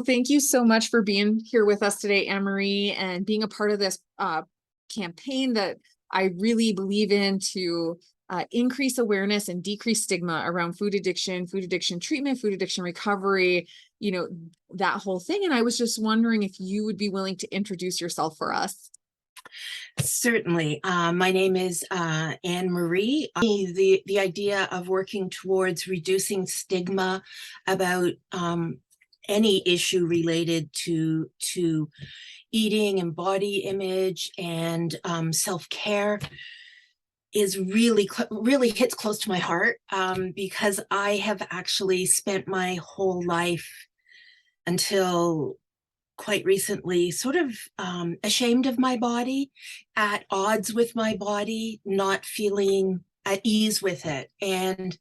Well, thank you so much for being here with us today, Annemarie, and being a part of this campaign that I really believe in to increase awareness and decrease stigma around food addiction treatment, food addiction recovery, that whole thing. And I was just wondering if you would be willing to introduce yourself for us. Certainly. My name is Annemarie. The idea of working towards reducing stigma about any issue related to eating and body image and self-care is really hits close to my heart, because I have actually spent my whole life until quite recently sort of ashamed of my body, at odds with my body, not feeling at ease with it. And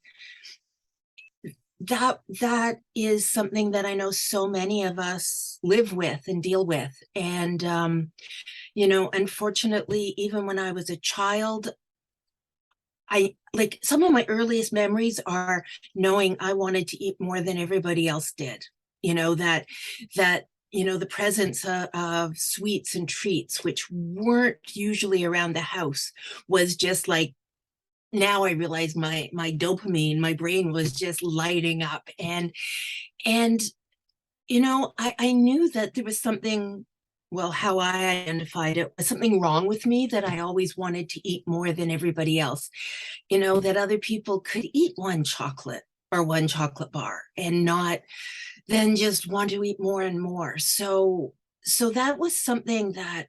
that is something that I know so many of us live with and deal with. And unfortunately, even when I was a child, some of my earliest memories are knowing I wanted to eat more than everybody else did. The presence of sweets and treats, which weren't usually around the house, was just like, now I realize my dopamine, my brain was just lighting up. And I knew that there was something, well, how I identified it, was something wrong with me, that I always wanted to eat more than everybody else. That other people could eat one chocolate or one chocolate bar and not then just want to eat more and more. So that was something that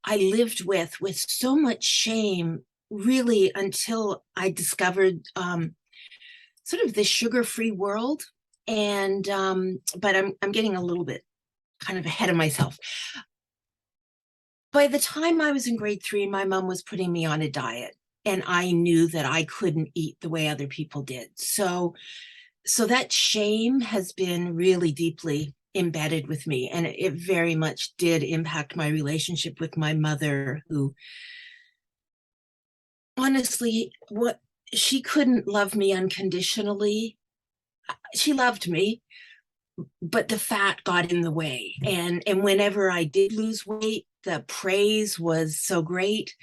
I lived with so much shame, really, until I discovered sort of the sugar-free world. And but I'm getting a little bit kind of ahead of myself. By the time I was in grade 3, my mom was putting me on a diet, and I knew that I couldn't eat the way other people did. So that shame has been really deeply embedded with me, and it very much did impact my relationship with my mother, who honestly, she couldn't love me unconditionally. She loved me, but the fat got in the way. And whenever I did lose weight, the praise was so great.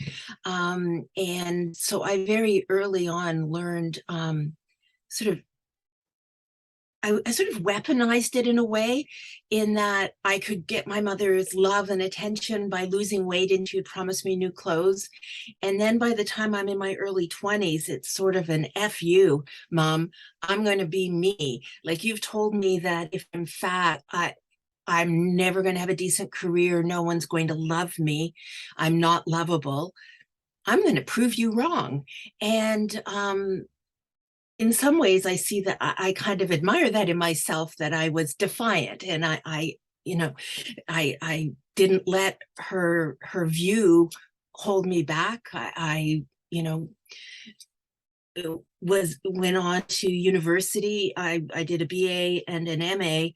And so I very early on learned sort of I sort of weaponized it in a way, in that I could get my mother's love and attention by losing weight, and she would promise me new clothes. And then by the time I'm in my early 20s, it's sort of an F you, Mom, I'm going to be me. Like, you've told me that if I'm fat, I'm never going to have a decent career. No one's going to love me. I'm not lovable. I'm going to prove you wrong. And in some ways, I see that I kind of admire that in myself, that I was defiant, and I didn't let her view hold me back. I went on to university. I did a BA and an MA.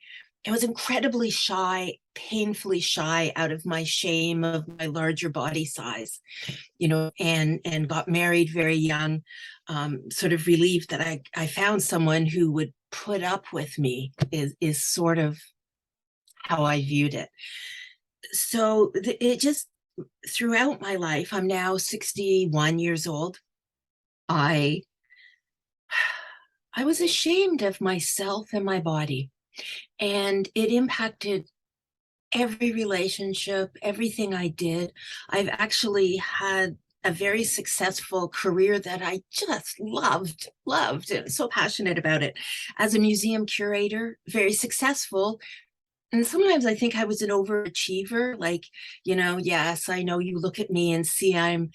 I was incredibly shy, painfully shy, out of my shame of my larger body size, and got married very young, sort of relieved that I found someone who would put up with me, is sort of how I viewed it. So it just, throughout my life, I'm now 61 years old. I was ashamed of myself and my body, and it impacted every relationship, everything I did. I've actually had a very successful career that I just loved, and so passionate about it. As a museum curator, very successful. And sometimes I think I was an overachiever, like, yes, I know you look at me and see I'm,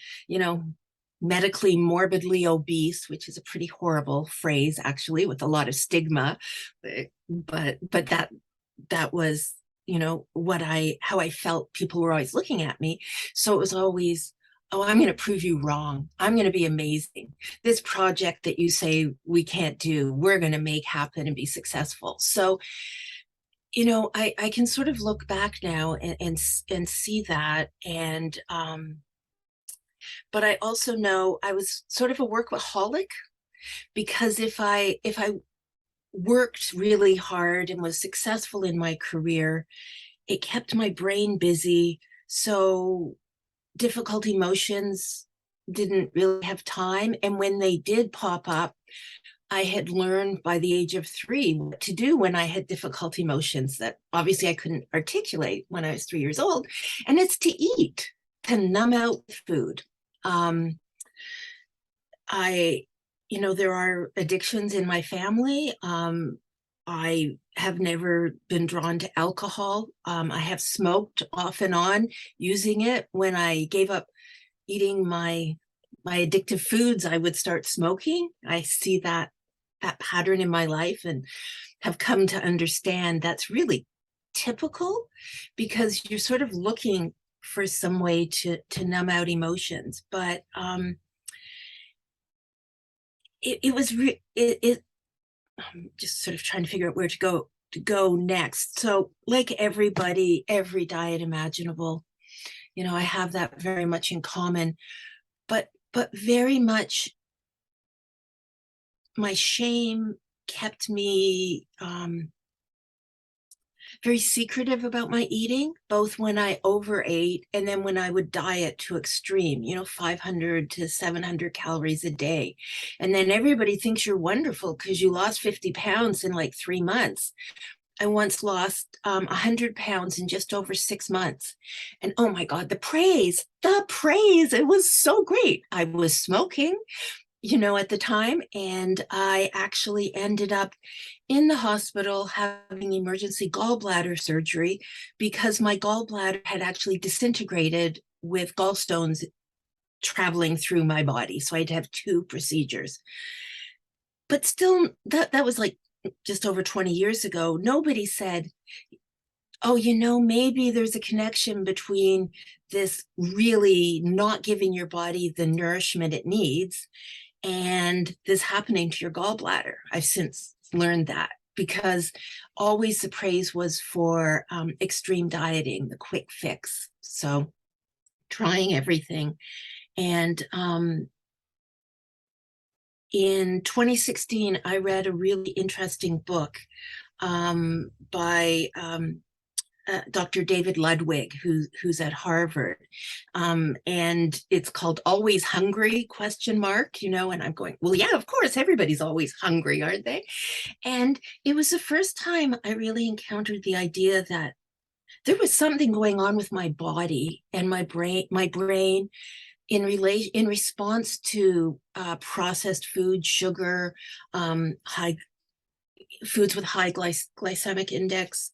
medically morbidly obese, which is a pretty horrible phrase, actually, with a lot of stigma. But that was, how I felt people were always looking at me. So it was always, oh, I'm going to prove you wrong. I'm going to be amazing. This project that you say we can't do, we're going to make happen and be successful. So, I can sort of look back now and see that. And, but I also know I was sort of a workaholic, because if I worked really hard and was successful in my career, it kept my brain busy. So difficult emotions didn't really have time. And when they did pop up, I had learned by the age of 3 what to do when I had difficult emotions that obviously I couldn't articulate when I was 3 years old. And it's to eat, to numb out with food. Um, I, there are addictions in my family. I have never been drawn to alcohol. I have smoked off and on using it. When I gave up eating my addictive foods, I would start smoking. I see that pattern in my life and have come to understand that's really typical, because you're sort of looking for some way to numb out emotions. But it was I'm just sort of trying to figure out where to go next. So like everybody, every diet imaginable, I have that very much in common, but very much my shame kept me very secretive about my eating, both when I overate and then when I would diet to extreme, 500 to 700 calories a day. And then everybody thinks you're wonderful because you lost 50 pounds in like 3 months. I once lost 100 pounds in just over 6 months. And oh my God, the praise, it was so great. I was smoking, at the time. And I actually ended up in the hospital having emergency gallbladder surgery because my gallbladder had actually disintegrated with gallstones traveling through my body. So I had to have 2 procedures. But still, that was like just over 20 years ago. Nobody said, oh, maybe there's a connection between this really not giving your body the nourishment it needs and this happening to your gallbladder. I've since learned that, because always the praise was for extreme dieting, the quick fix. So trying everything. And in 2016, I read a really interesting book by Dr. David Ludwig, who's at Harvard. And it's called Always Hungry, ? And I'm going, well, yeah, of course, everybody's always hungry, aren't they? And it was the first time I really encountered the idea that there was something going on with my body and my brain in response to processed food, sugar, high foods with high glycemic index,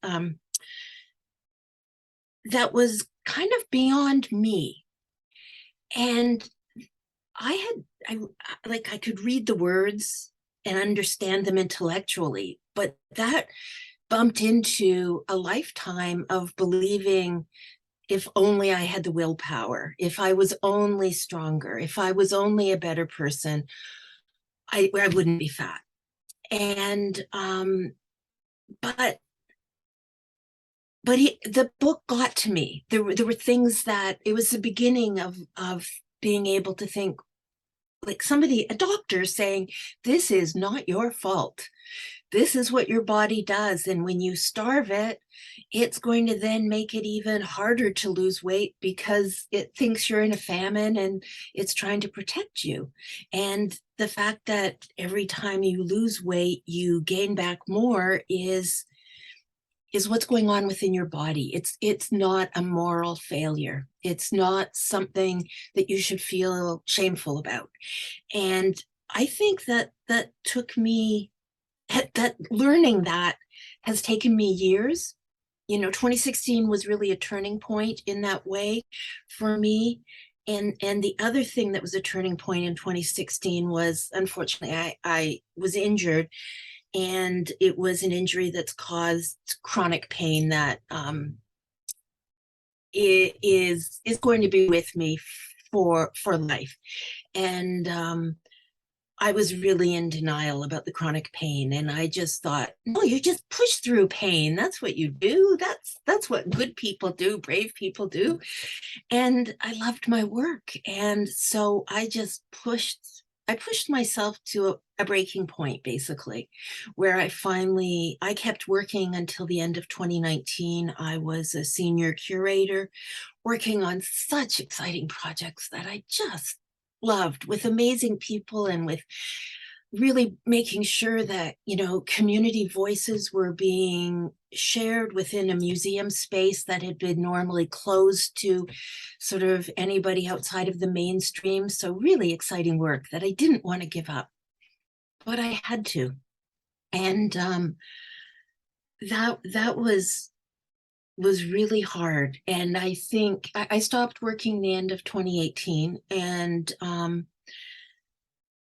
that was kind of beyond me. And I could read the words and understand them intellectually, but that bumped into a lifetime of believing, if only I had the willpower, if I was only stronger, if I was only a better person, I wouldn't be fat. And but the book got to me. There were things that, it was the beginning of being able to think, like a doctor saying, this is not your fault. This is what your body does. And when you starve it, it's going to then make it even harder to lose weight because it thinks you're in a famine and it's trying to protect you. And the fact that every time you lose weight, you gain back more is what's going on within your body. It's not a moral failure. It's not something that you should feel shameful about. And I think that learning that has taken me years. 2016 was really a turning point in that way for me. And the other thing that was a turning point in 2016 was, unfortunately, I was injured, and it was an injury that's caused chronic pain that is going to be with me for life. And I was really in denial about the chronic pain, and I just thought, no, you just push through pain. That's what you do. That's what good people do, brave people do. And I loved my work, and so I just pushed I pushed myself to a breaking point, basically, where I kept working until the end of 2019. I was a senior curator working on such exciting projects that I just loved, with amazing people and with really making sure that, community voices were being shared within a museum space that had been normally closed to sort of anybody outside of the mainstream. So really exciting work that I didn't want to give up, but I had to. And that was really hard. And I think I stopped working the end of 2018, and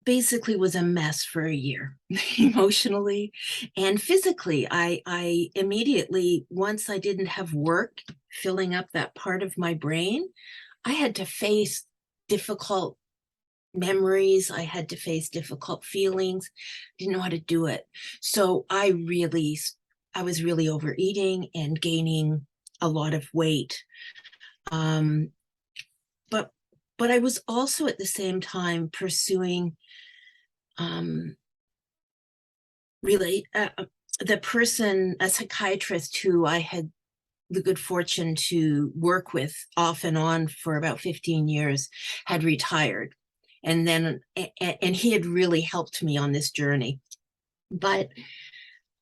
basically was a mess for a year, emotionally and physically. I immediately, once I didn't have work filling up that part of my brain, I had to face difficult memories. I had to face difficult feelings. Didn't know how to do it. So I was really overeating and gaining a lot of weight. Um, but but I was also at the same time pursuing um, really a psychiatrist who I had the good fortune to work with off and on for about 15 years, had retired. And then, and he had really helped me on this journey. But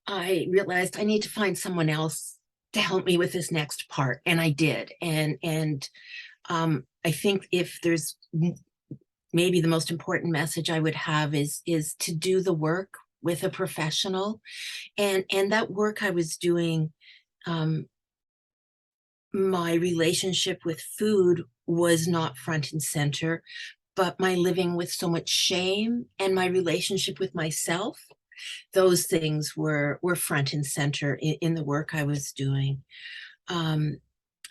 I realized I need to find someone else to help me with this next part. And I did. And I think if there's maybe the most important message I would have is to do the work with a professional. And that work I was doing, my relationship with food was not front and center, but my living with so much shame and my relationship with myself, those things were front and center in the work I was doing. Um,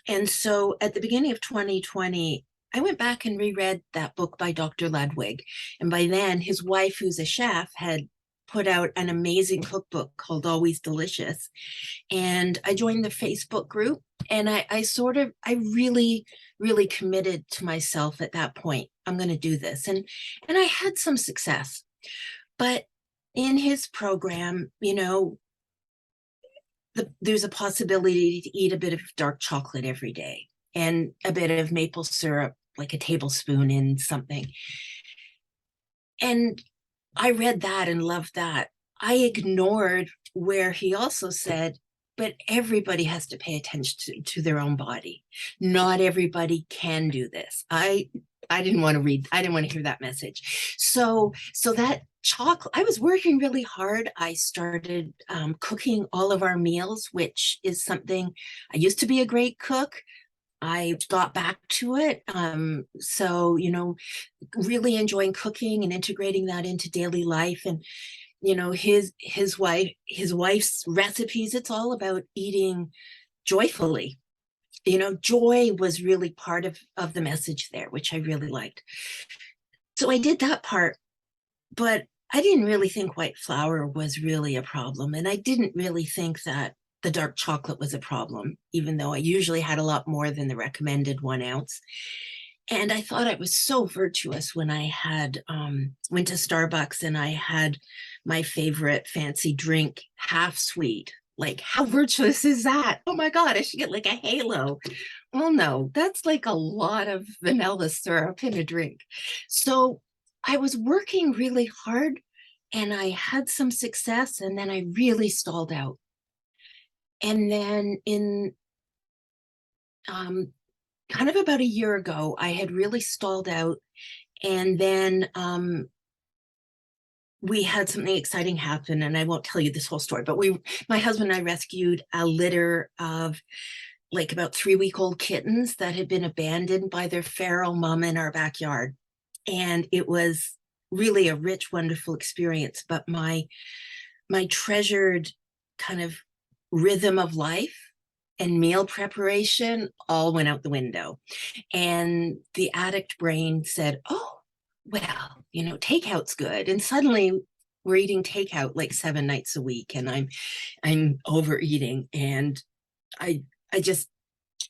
and so at the beginning of 2020, I went back and reread that book by Dr. Ludwig. And by then, his wife, who's a chef, had put out an amazing cookbook called Always Delicious. And I joined the Facebook group, and I really, really committed to myself at that point. I'm going to do this. And I had some success. But in his program, there's a possibility to eat a bit of dark chocolate every day and a bit of maple syrup, like a tablespoon in something. And I read that and loved that. I ignored where he also said, but everybody has to pay attention to their own body. Not everybody can do this. I didn't want to hear that message. So that chocolate, I was working really hard. I started cooking all of our meals, which is something, I used to be a great cook. I got back to it. So, really enjoying cooking and integrating that into daily life. And, his wife's recipes, it's all about eating joyfully. Joy was really part of the message there, which I really liked. So I did that part, but I didn't really think white flour was really a problem. And I didn't really think that the dark chocolate was a problem, even though I usually had a lot more than the recommended 1 ounce. And I thought I was so virtuous when I had went to Starbucks and I had my favorite fancy drink, half sweet. Like, how virtuous is that? Oh my God, I should get like a halo. Well, no, that's like a lot of vanilla syrup in a drink. So I was working really hard and I had some success, and then I really stalled out. And then in kind of about a year ago, I had really stalled out. And then we had something exciting happen, and I won't tell you this whole story, but my husband and I rescued a litter of like about 3-week-old kittens that had been abandoned by their feral mom in our backyard. And it was really a rich, wonderful experience. But my treasured kind of rhythm of life and meal preparation all went out the window. And the addict brain said, oh, well, takeout's good. And suddenly we're eating takeout like 7 nights a week, and I'm overeating, and I just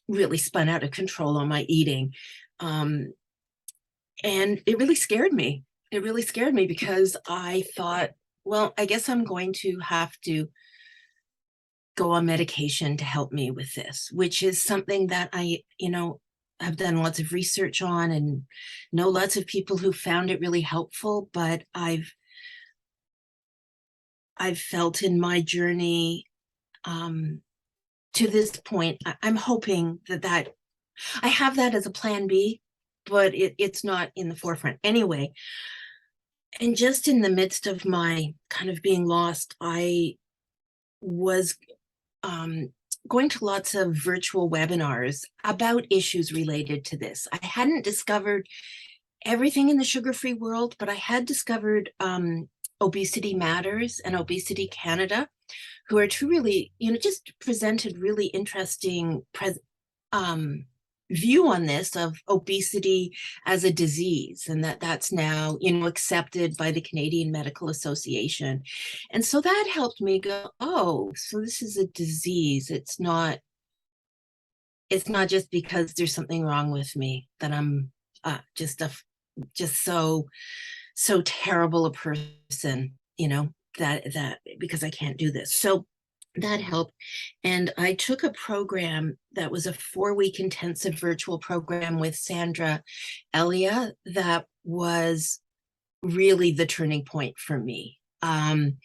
really spun out of control on my eating. And it really scared me. it really scared me because I thought, well, I guess I'm going to have to go on medication to help me with this, which is something that have done lots of research on and know lots of people who found it really helpful. But I've felt in my journey um, to this point, I'm hoping that I have that as a plan B, but it's not in the forefront anyway. And just in the midst of my kind of being lost, I was um, going to lots of virtual webinars about issues related to this. I hadn't discovered everything in the sugar-free world, but I had discovered Obesity Matters and Obesity Canada, who are two really, just presented really interesting um, view on this of obesity as a disease, and that's now accepted by the Canadian Medical Association. And so that helped me go, oh, so this is a disease. It's not just because there's something wrong with me that I'm just so terrible a person, that because I can't do this. So that helped. And I took a program that was a 4-week intensive virtual program with Sandra Elia that was really the turning point for me. And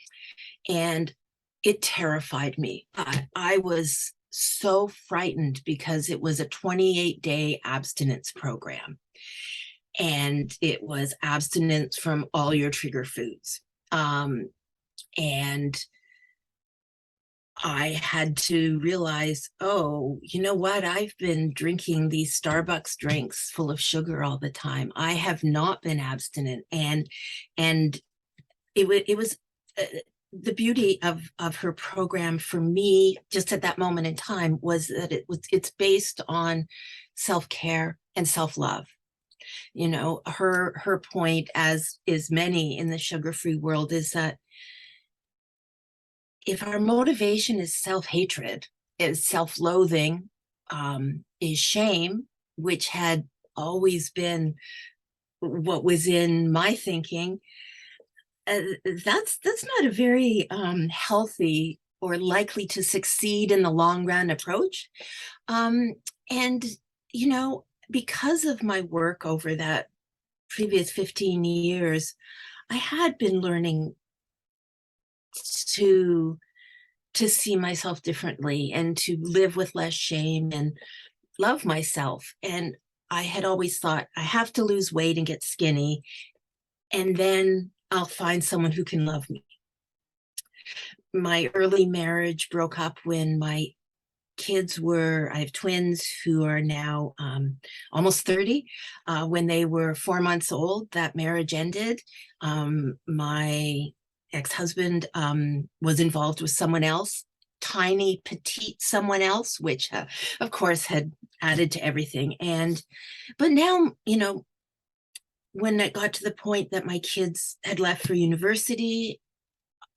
it terrified me. I was so frightened because it was a 28-day abstinence program. And it was abstinence from all your trigger foods. And I had to realize, oh, you know what? I've been drinking these Starbucks drinks full of sugar all the time. I have not been abstinent. And it was the beauty of her program for me, just at that moment in time, was that it's based on self-care and self-love. Her point, as is many in the sugar-free world, is that if our motivation is self-hatred, is self-loathing, is shame, which had always been what was in my thinking, that's not a very healthy or likely to succeed in the long run approach. And because of my work over that previous 15 years, I had been learning to see myself differently and to live with less shame and love myself. And I had always thought, I have to lose weight and get skinny, and then I'll find someone who can love me. My early marriage broke up when my I have twins who are now almost 30. When they were 4 months old, that marriage ended. My ex-husband was involved with someone else, tiny, petite someone else, which of course had added to everything. But now, when it got to the point that my kids had left for university,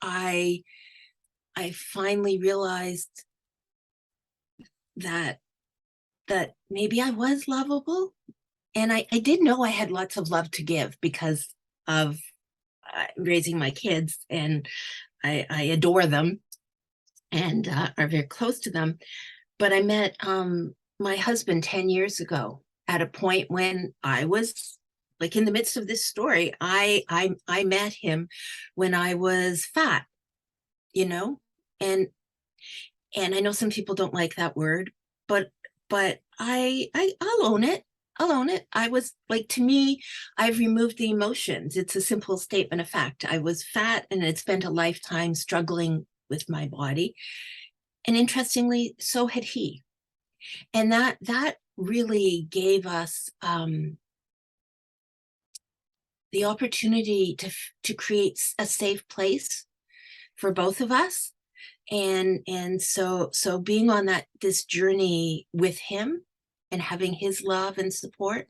I finally realized that maybe I was lovable. And I did know I had lots of love to give because of raising my kids, and I adore them and are very close to them. But I met my husband 10 years ago at a point when I was like in the midst of this story. I met him when I was fat, and I know some people don't like that word, but I'll own it. I'll own it. I was like, to me, I've removed the emotions. It's a simple statement of fact. I was fat and had spent a lifetime struggling with my body. And interestingly, so had he. And that really gave us the opportunity to create a safe place for both of us. And so being on this journey with him and having his love and support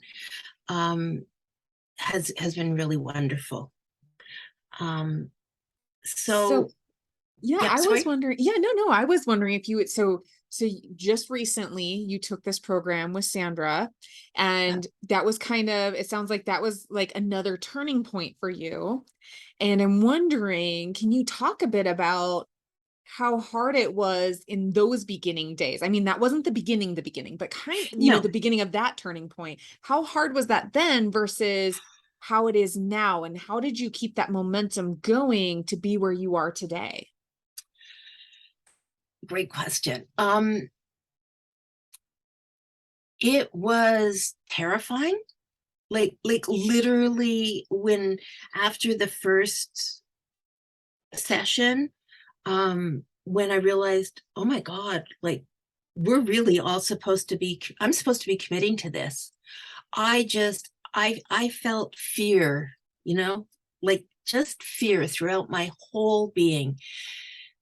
has been really wonderful. So So Yeah, Yeah, I was sorry. wondering. Yeah, no, I was wondering if you would. Just recently you took this program with Sandra, Yeah. and that was kind of, it sounds like that was like another turning point for you. And I'm wondering, can you talk a bit about how hard it was in those beginning days? I mean, that wasn't the beginning, but No, the beginning of that turning point. How hard was that then versus how it is now? And how did you keep that momentum going to be where you are today? great question. It was terrifying. Like literally when after the first session, when I realized, oh my God, like we're really all supposed to be, I'm supposed to be committing to this. I felt fear, like just fear throughout my whole being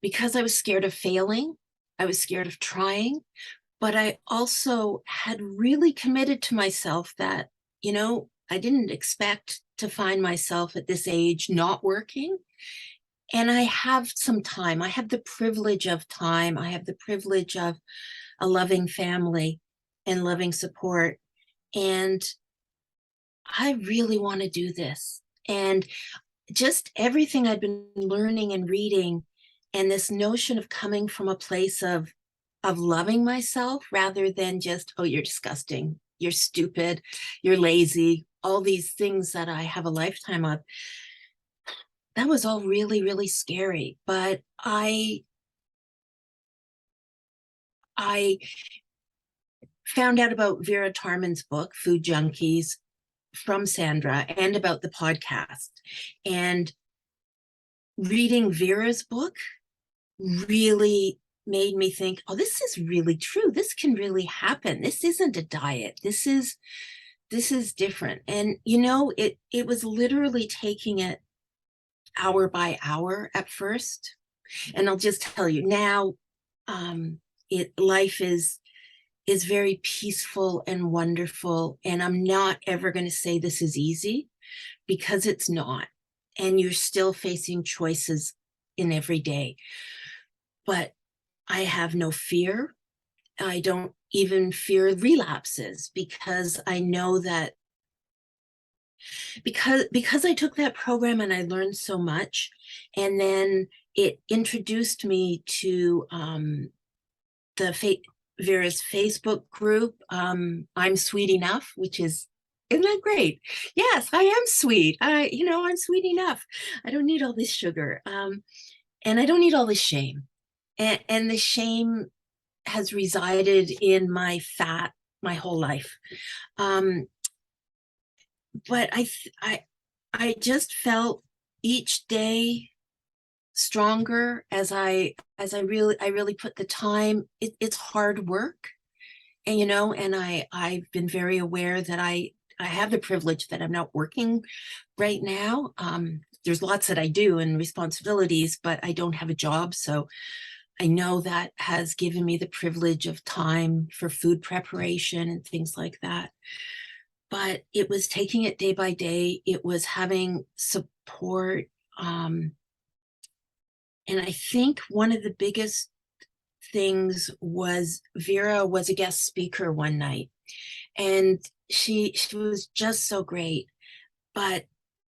because I was scared of failing. I was scared of trying, but I also had really committed to myself that, I didn't expect to find myself at this age not working. And I have some time. I have the privilege of time. I have the privilege of a loving family and loving support. And I really want to do this. And just everything I've been learning and reading, and this notion of coming from a place of loving myself rather than just, oh, you're disgusting, you're stupid, you're lazy, all these things that I have a lifetime of. That was all really, really scary. But I found out about Vera Tarman's book, Food Junkies, from Sandra, and about the podcast. And reading Vera's book really made me think, oh, this is really true. This can really happen. This isn't a diet. This is different. And it was literally taking it hour by hour at first. And I'll just tell you now, it life is very peaceful and wonderful. And I'm not ever going to say this is easy because it's not. And you're still facing choices in every day. But I have no fear. I don't even fear relapses because I know that because I took that program and I learned so much, and then it introduced me to the Vera's Facebook group. I'm sweet enough, which isn't that great? Yes, I am sweet. I'm sweet enough. I don't need all this sugar, and I don't need all this shame. And the shame has resided in my fat my whole life. Um, but I just felt each day stronger as I really put the time. It's hard work, and I've been very aware that I have the privilege that I'm not working right now. There's lots that I do and responsibilities, but I don't have a job, so I know that has given me the privilege of time for food preparation and things like that. But it was taking it day by day. It was having support. And I think one of the biggest things was Vera was a guest speaker one night, and she was just so great. But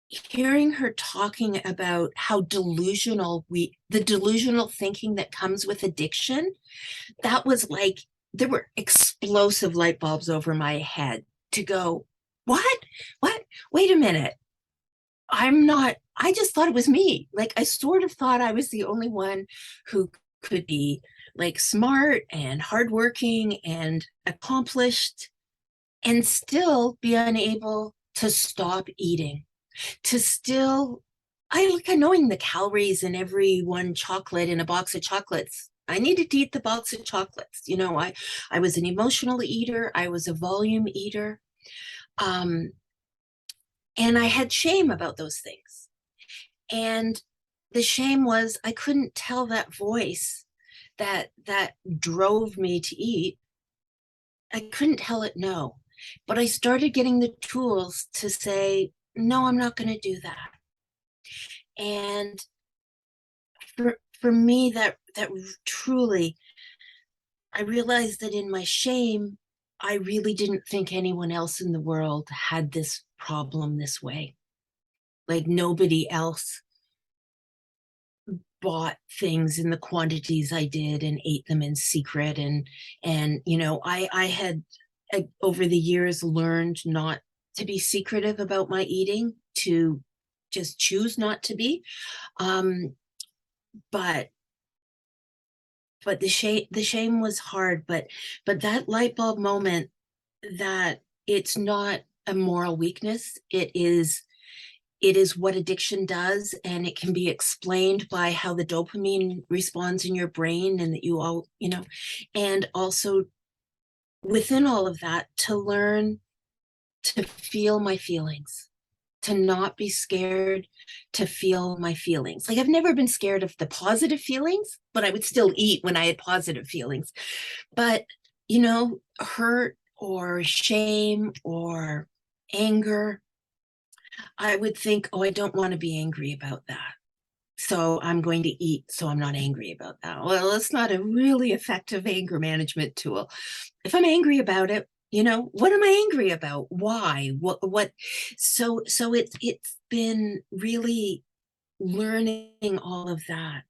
hearing her talking about how the delusional thinking that comes with addiction, that was like there were explosive light bulbs over my head to go, what, wait a minute, I just thought it was me. Like I sort of thought I was the only one who could be like smart and hardworking and accomplished and still be unable to stop eating, to still, I like knowing the calories in every one chocolate in a box of chocolates. I needed to eat the box of chocolates. I was an emotional eater. I was a volume eater. Um, and I had shame about those things. And the shame was I couldn't tell that voice that drove me to eat. I couldn't tell it no. But I started getting the tools to say, no, I'm not going to do that. And for me, that truly, I realized that in my shame, I really didn't think anyone else in the world had this problem this way. Like nobody else bought things in the quantities I did and ate them in secret. And I had over the years learned not to be secretive about my eating, to just choose not to be. Um, but the shame was hard, but that light bulb moment, that it's not a moral weakness, it is what addiction does, and it can be explained by how the dopamine responds in your brain, and that you all, and also within all of that, to learn to feel my feelings, to not be scared to feel my feelings. Like I've never been scared of the positive feelings, but I would still eat when I had positive feelings. But, hurt or shame or anger, I would think, oh, I don't want to be angry about that, so I'm going to eat so I'm not angry about that. Well, it's not a really effective anger management tool. If I'm angry about it, what am I angry about? Why? What? So it's been really learning all of that.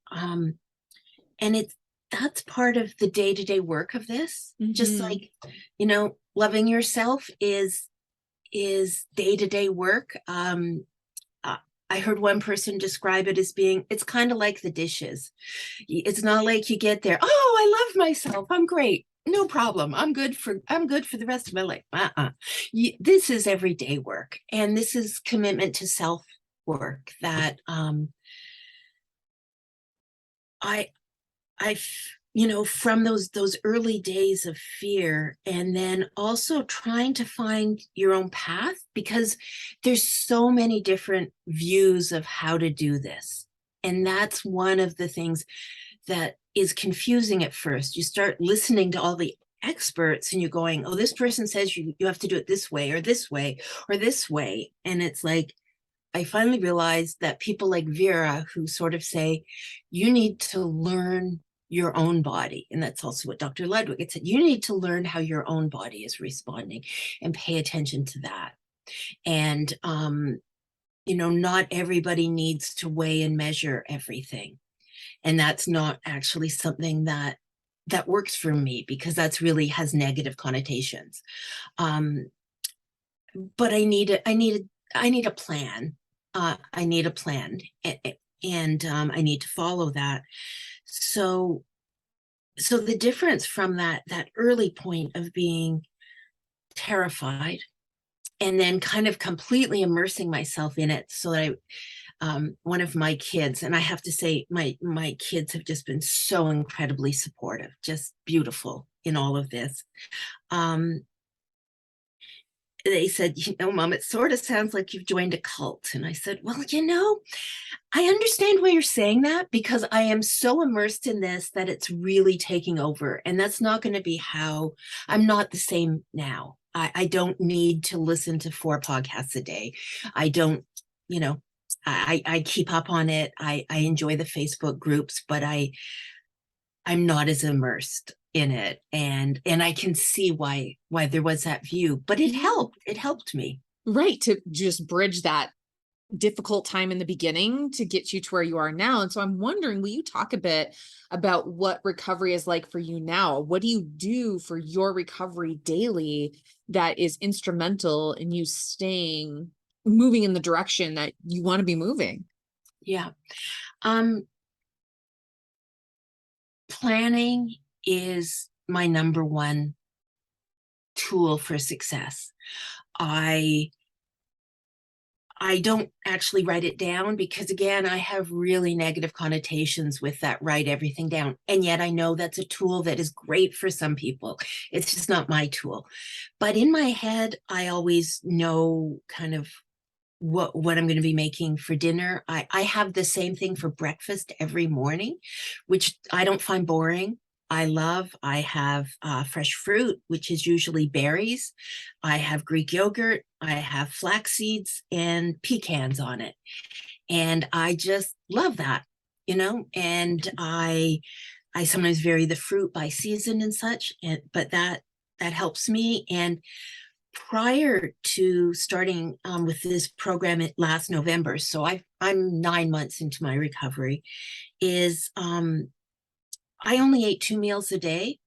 And that's part of the day-to-day work of this. Just Mhm. like, loving yourself is day-to-day work. uh, I heard one person describe it as being, it's kind of like the dishes. It's not like you get there, oh, I love myself, I'm great, no problem, I'm good for the rest of my life. This is everyday work, and this is commitment to self work that I I from those early days of fear, and then also trying to find your own path, because there's so many different views of how to do this. And that's one of the things that is confusing at first. You start listening to all the experts and you're going, oh, this person says you have to do it this way or this way or this way. And it's like, I finally realized that people like Vera, who sort of say, you need to learn your own body. And that's also what Dr. Ludwig had said. You need to learn how your own body is responding and pay attention to that. And, not everybody needs to weigh and measure everything. And that's not actually something that works for me, because that's really has negative connotations. Um, but I need a plan. I need a plan, and I need to follow that. So so the difference from that early point of being terrified, and then kind of completely immersing myself in it, so that one of my kids, and I have to say, my kids have just been so incredibly supportive, just beautiful in all of this. Um, they said, Mom, it sort of sounds like you've joined a cult. And I said, well, I understand why you're saying that, because I am so immersed in this that it's really taking over. And that's not going to be how I'm not the same now. I don't need to listen to 4 podcasts a day. I don't, I keep up on it. I enjoy the Facebook groups, but I'm not as immersed in it. And I can see why there was that view, but it Yeah. helped. It helped me. Right. To just bridge that difficult time in the beginning to get you to where you are now. And so I'm wondering, will you talk a bit about what recovery is like for you now? What do you do for your recovery daily that is instrumental in you moving in the direction that you want to be moving? Yeah. Um, Planning is my number one tool for success. I I don't actually write it down, because again, I have really negative connotations with that, write everything down. And yet I know that's a tool that is great for some people. It's just not my tool. But in my head, I always know kind of what I'm going to be making for dinner. I have the same thing for breakfast every morning, which I don't find boring. I love. I have fresh fruit, which is usually berries. I have Greek yogurt. I have flax seeds and pecans on it. And I just love that. and I sometimes vary the fruit by season and such, but that helps me. And prior to starting with this program last November, so I'm 9 months into my recovery, is I only ate 2 meals a day,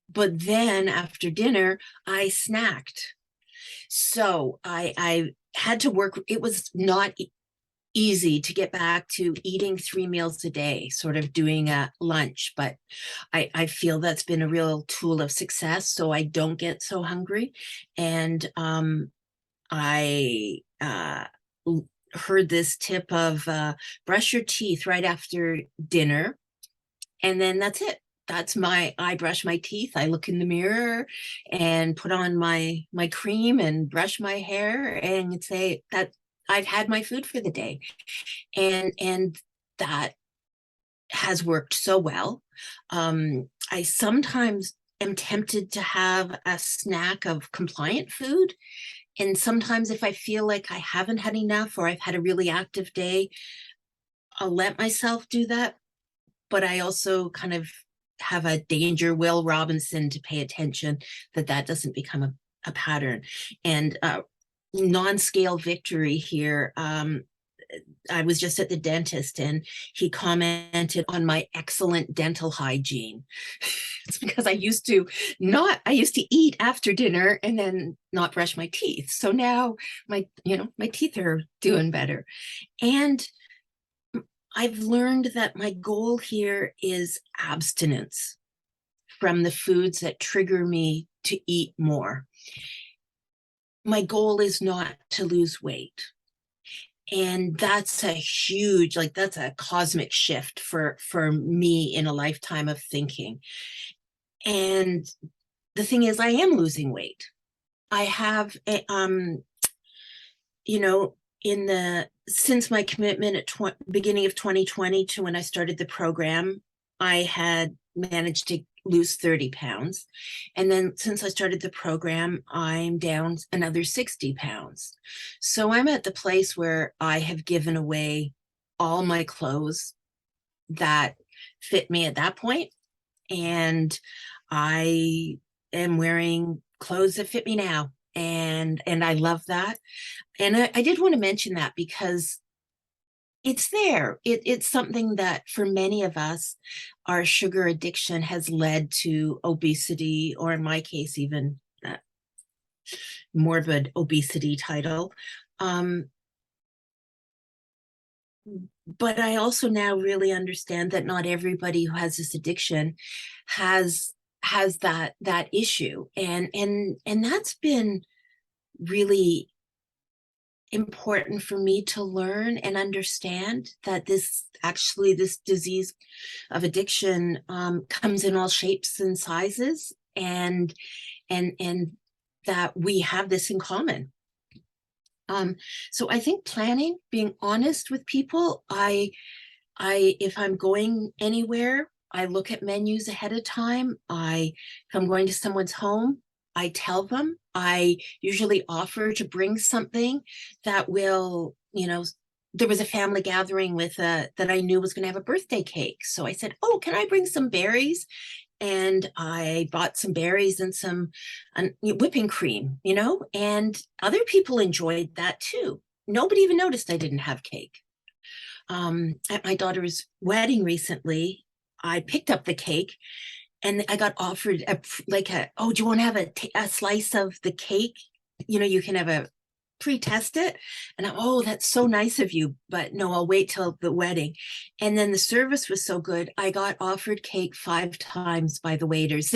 but then after dinner, I snacked. So I had to work. It was not easy to get back to eating 3 meals a day, sort of doing a lunch, but I feel that's been a real tool of success. So I don't get so hungry. And I heard this tip of brush your teeth right after dinner, and then that's it. I brush my teeth, I look in the mirror and put on my cream and brush my hair and say that I've had my food for the day. And that has worked so well. I sometimes am tempted to have a snack of compliant food. And sometimes if I feel like I haven't had enough or I've had a really active day, I'll let myself do that. But I also kind of have a danger Will Robinson to pay attention that doesn't become a pattern. And non-scale victory here. I was just at the dentist and he commented on my excellent dental hygiene. It's because I used to eat after dinner and then not brush my teeth. So now my teeth are doing better. And I've learned that my goal here is abstinence from the foods that trigger me to eat more. My goal is not to lose weight. And that's a huge, that's a cosmic shift for me in a lifetime of thinking. And the thing is, I am losing weight. I have you know, since my commitment at beginning of 2020 to when I started the program, I had managed to lose 30 pounds. And then since I started the program, I'm down another 60 pounds. So I'm at the place where I have given away all my clothes that fit me at that point. And I am wearing clothes that fit me now. And I love that. And I did want to mention that because it's there. It's something that for many of us, our sugar addiction has led to obesity, or in my case, even morbid obesity title. But I also now really understand that not everybody who has this addiction has that issue. And that's been really important for me to learn and understand that this disease of addiction comes in all shapes and sizes, and that we have this in common. So I think planning, being honest with people, if I'm going anywhere, I look at menus ahead of time. If I'm going to someone's home, I tell them. I usually offer to bring something that will, there was a family gathering that I knew was going to have a birthday cake. So I said, oh, can I bring some berries? And I bought some berries and some whipping cream, and other people enjoyed that too. Nobody even noticed I didn't have cake. At my daughter's wedding recently, I picked up the cake and I got offered oh, do you want to have a slice of the cake? You can have pre-test it. And oh, that's so nice of you, but no, I'll wait till the wedding. And then the service was so good, I got offered cake 5 times by the waiters.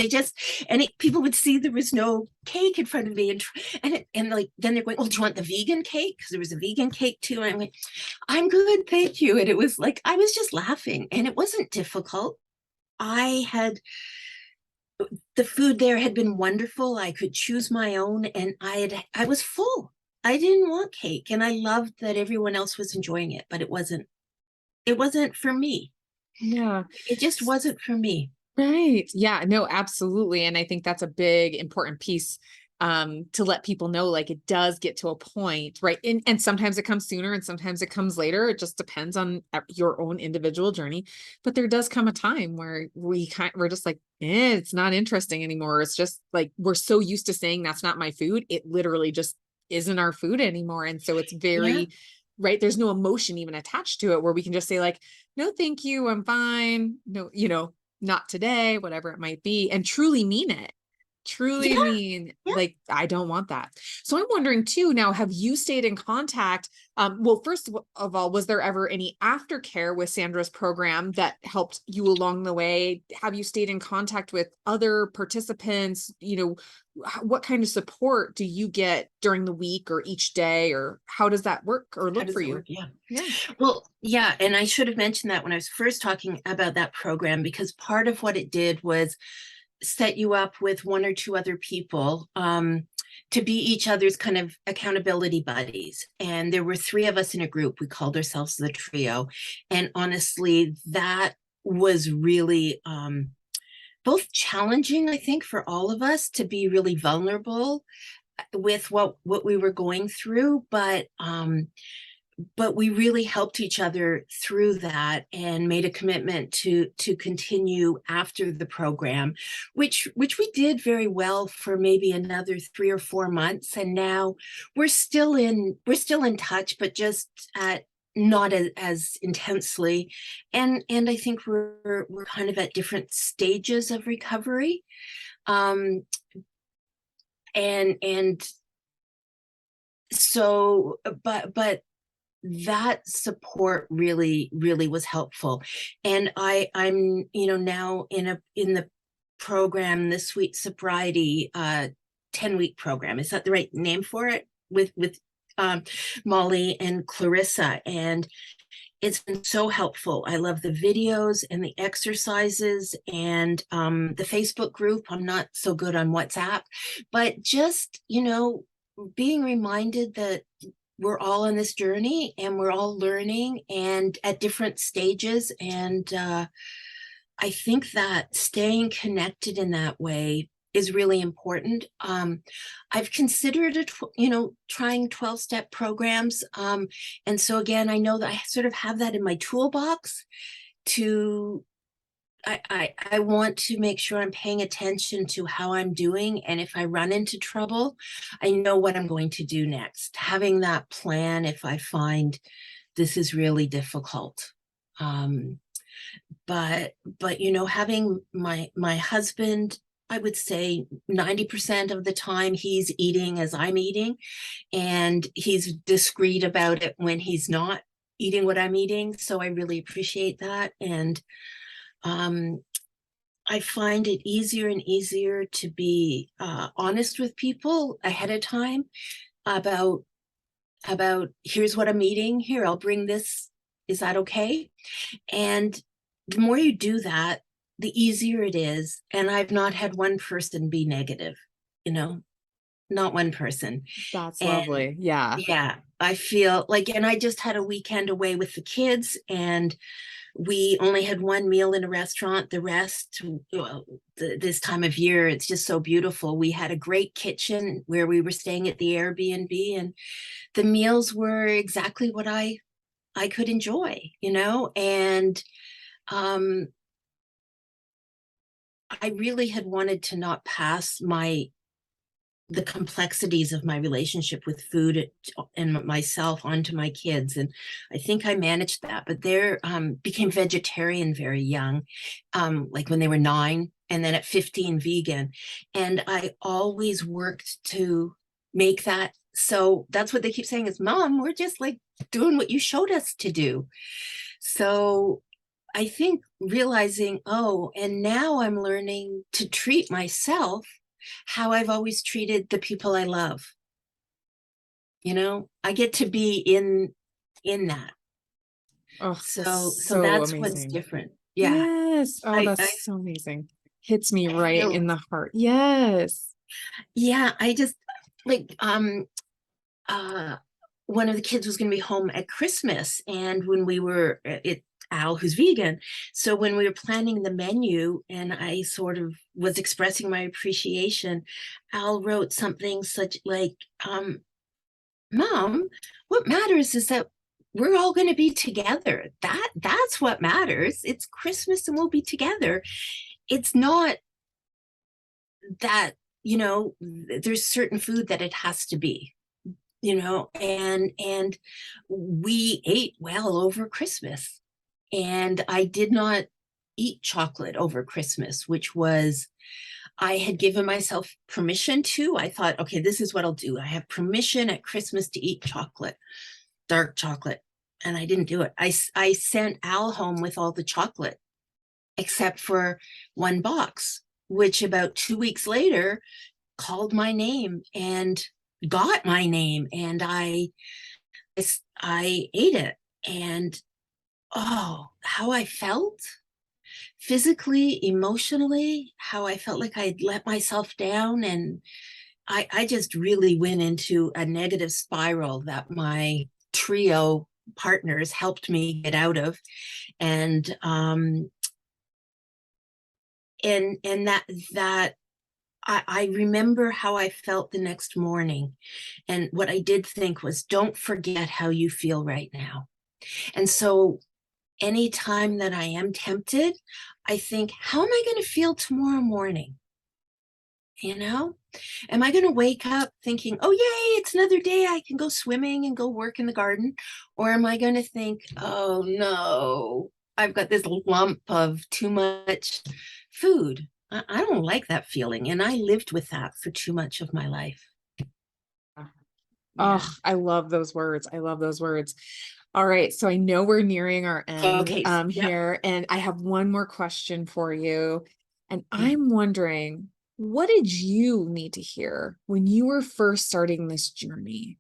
People would see there was no cake in front of me, and then they're going, oh, do you want the vegan cake? Because there was a vegan cake too. And I'm like, I'm good, thank you. And it was like, I was just laughing, and it wasn't difficult. The food there had been wonderful. I could choose my own, and I was full. I didn't want cake, and I loved that everyone else was enjoying it, but it wasn't for me. Yeah. It just wasn't for me. Right. Yeah, no, absolutely. And I think that's a big, important piece to let people know, like, it does get to a point, right? And sometimes it comes sooner and sometimes it comes later. It just depends on your own individual journey. But there does come a time where we're just like, it's not interesting anymore. It's just like, we're so used to saying that's not my food. It literally just isn't our food anymore. And so it's Yeah. very, right. There's no emotion even attached to it, where we can just say like, no, thank you. I'm fine. No, not today, whatever it might be, and truly mean it. Truly Yeah. mean, Yeah. like, I don't want that. So I'm wondering too, now, have you stayed in contact? Well, first of all, was there ever any aftercare with Sandra's program that helped you along the way? Have you stayed in contact with other participants? What kind of support do you get during the week or each day, or how does that work or How look for does it you? work? Yeah. Yeah. Well, yeah, and I should have mentioned that when I was first talking about that program, because part of what it did was set you up with one or two other people, to be each other's kind of accountability buddies. And there were three of us in a group. We called ourselves the trio. And honestly, that was really both challenging, I think, for all of us to be really vulnerable with what we were going through, but we really helped each other through that and made a commitment to continue after the program, which we did very well for maybe another 3 or 4 months. And now we're still in touch, but just not as intensely. And I think we're kind of at different stages of recovery. um and so, but that support really was helpful. And I'm now in the program, the Sweet Sobriety 10-week program. Is that the right name for it? With Molly and Clarissa. And it's been so helpful. I love the videos and the exercises, and the Facebook group. I'm not so good on WhatsApp, but just being reminded that we're all on this journey and we're all learning and at different stages. And I think that staying connected in that way is really important. I've considered trying 12-step programs. And so again, I know that I sort of have that in my toolbox to I want to make sure I'm paying attention to how I'm doing. And if I run into trouble, I know what I'm going to do next. Having that plan if I find this is really difficult. Um, but having my husband, I would say 90% of the time he's eating as I'm eating, and he's discreet about it when he's not eating what I'm eating. So I really appreciate that. And um, I find it easier and easier to be honest with people ahead of time about here's what I'm eating. Here, I'll bring this. Is that okay? And the more you do that, the easier it is. And I've not had one person be negative, you know, not one person. That's And lovely. Yeah. yeah, I feel like, and I just had a weekend away with the kids, and we only had one meal in a restaurant. The rest, well, this time of year, it's just so beautiful. We had a great kitchen where we were staying at the Airbnb, and the meals were exactly what I could enjoy, and um, I really had wanted to not pass the complexities of my relationship with food and myself onto my kids. And I think I managed that, but they became vegetarian very young, like when they were 9, and then at 15 vegan. And I always worked to make that. So that's what they keep saying is, Mom, we're just like doing what you showed us to do. So I think realizing, oh, and now I'm learning to treat myself how I've always treated the people I love. I get to be in that. Oh, that's So so that's what's amazing. different. Yeah. Yes. Oh, I that's so amazing. Hits me I right feel in the heart. Yes. yeah, I just like uh one of the kids was going to be home at Christmas, and when we were it Al, who's vegan. So when we were planning the menu and I sort of was expressing my appreciation, Al wrote something such like, Mom, what matters is that we're all going to be together. That's what matters. It's Christmas and we'll be together. It's not that, there's certain food that it has to be, and we ate well over Christmas. And I did not eat chocolate over Christmas, which was, I had given myself permission to. I thought, okay, this is what I'll do. I have permission at Christmas to eat chocolate, dark chocolate. And I didn't do it. I sent Al home with all the chocolate, except for one box, which about 2 weeks later called my name and got my name. And I ate it. And oh, how I felt physically, emotionally, how I felt like I'd let myself down. And I just really went into a negative spiral that my trio partners helped me get out of. And that I remember how I felt the next morning. And what I did think was, don't forget how you feel right now. And so anytime that I am tempted, I think, how am I going to feel tomorrow morning? Am I going to wake up thinking, oh, yay, it's another day. I can go swimming and go work in the garden? Or am I going to think, oh, no, I've got this lump of too much food? I don't like that feeling. And I lived with that for too much of my life. Yeah. Oh, I love those words. I love those words. All right. So I know we're nearing our end Okay. Yep. here, and I have one more question for you. And Yeah. I'm wondering, what did you need to hear when you were first starting this journey?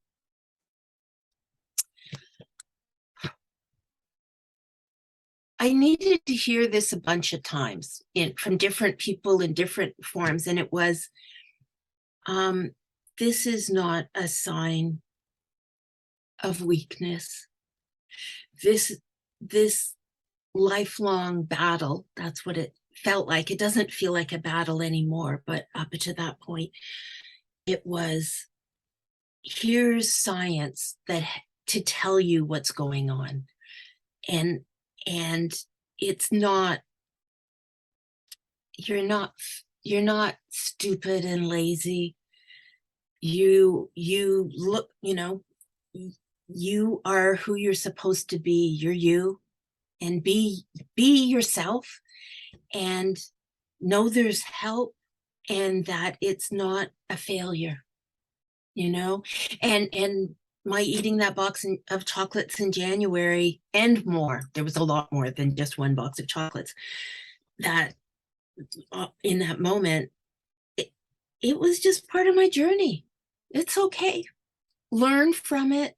I needed to hear this a bunch of times from different people in different forms. And it was, this is not a sign of weakness. This lifelong battle, that's what it felt like. It doesn't feel like a battle anymore, but up to that point, it was, here's science that to tell you what's going on. And it's not, you're not stupid and lazy. You look, you are who you're supposed to be. You're you, and be yourself, and know there's help, and that it's not a failure, and my eating that box of chocolates in January and more, there was a lot more than just one box of chocolates, that in that moment, it was just part of my journey. It's okay. Learn from it,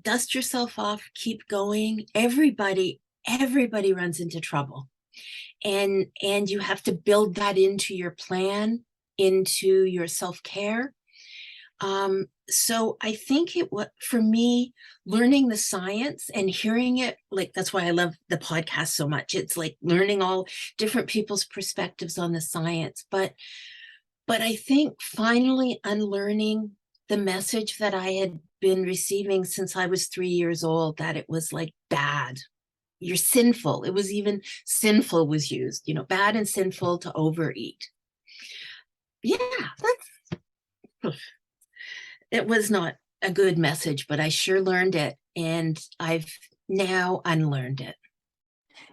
dust yourself off, keep going. Everybody runs into trouble. And you have to build that into your plan, into your self-care. So I think for me, learning the science and hearing it, like, that's why I love the podcast so much. It's like learning all different people's perspectives on the science. But I think finally unlearning the message that I had been receiving since I was 3 years old, that it was like bad. You're sinful. It was even sinful was used, bad and sinful to overeat. Yeah, it was not a good message, but I sure learned it. And I've now unlearned it.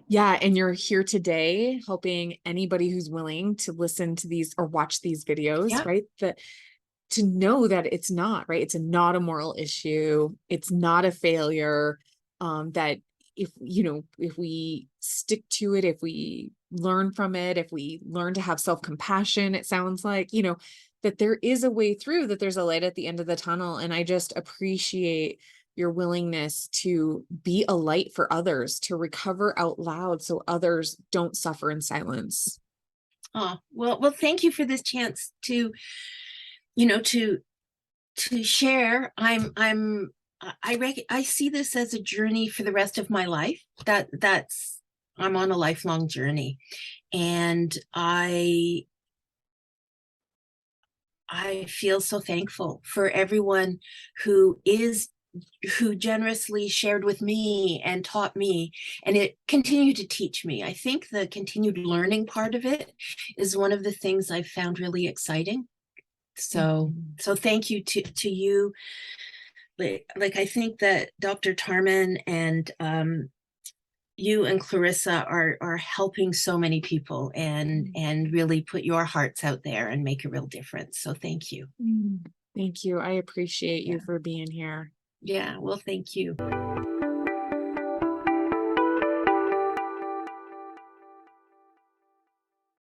Yeah, and you're here today helping anybody who's willing to listen to these or watch these videos, Yeah. right? That to know that it's not, right? It's not a moral issue. It's not a failure. That if we stick to it, if we learn from it, if we learn to have self-compassion, it sounds like, that there is a way through, that there's a light at the end of the tunnel. And I just appreciate your willingness to be a light for others, to recover out loud so others don't suffer in silence. Oh, well, thank you for this chance to, to share. I'm I see this as a journey for the rest of my life. I'm on a lifelong journey, and I feel so thankful for everyone who is who generously shared with me and taught me, and it continued to teach me. I think the continued learning part of it is one of the things I've found really exciting. So Mhm. so thank you to you. Like I think that Dr. Tarman and you and Clarissa are helping so many people and really put your hearts out there and make a real difference. So thank you. Mm. Thank you. I appreciate Yeah. you for being here. Yeah. Well, thank you.